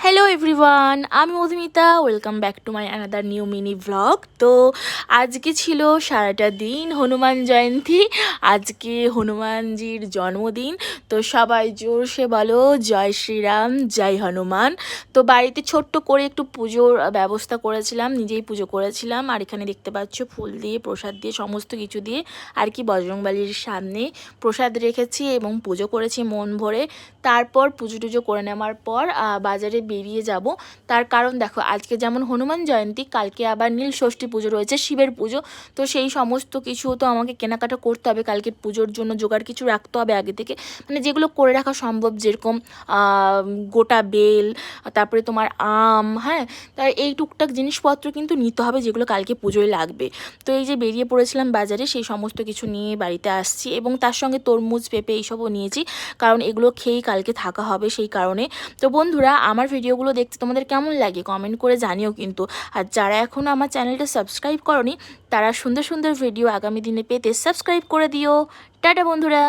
Hello everyone, আমি Madhumita. Welcome back to my another new mini blog. তো আজকে ছিল সারাটা দিন হনুমান জয়ন্তী। আজকে হনুমানজির জন্মদিন। তো সবাই জোরসে বলো জয় শ্রীরাম, জয় হনুমান। তো বাড়িতে ছোট্ট করে একটু পুজোর ব্যবস্থা করেছিলাম, নিজেই পুজো করেছিলাম। আর এখানে দেখতে পাচ্ছ ফুল দিয়ে, প্রসাদ দিয়ে, সমস্ত কিছু দিয়ে আর কি বজরংবলীর সামনে প্রসাদ রেখেছি এবং পুজো করেছি মন ভরে। তারপর পুজো টুজো করে নেওয়ার পর বাজারে বেরিয়ে যাব। তার কারণ দেখো, আজকে যেমন হনুমান জয়ন্তী, কালকে আবার নীল ষষ্ঠী পুজো রয়েছে, শিবের পুজো। তো সেই সমস্ত কিছু তো আমাকে কেনাকাটা করতে হবে, কালকে পুজোর জন্য জোগাড় কিছু রাখতে হবে আগে থেকে, মানে যেগুলো করে রাখা সম্ভব, যেরকম গোটা বেল, তারপরে তোমার আম, হ্যাঁ, তার এই টুকটাক জিনিসপত্র কিন্তু নিতে হবে, যেগুলো কালকে পুজোয় লাগবে। তো এই যে বেরিয়ে পড়েছিলাম বাজারে, সেই সমস্ত কিছু নিয়ে বাড়িতে আসছি এবং তার সঙ্গে তরমুজ, পেঁপে এইসবও নিয়েছি, কারণ এগুলো খেয়েই কালকে থাকা হবে সেই কারণে। তো বন্ধুরা, আমার ভিডিওগুলো দেখতে তোমাদের কেমন লাগে কমেন্ট করে জানিও কিন্তু। আর যারা এখনও আমার চ্যানেলটা সাবস্ক্রাইব করনি, তারা সুন্দর সুন্দর ভিডিও আগামী দিনে পেতে সাবস্ক্রাইব করে দিও। টাটা বন্ধুরা।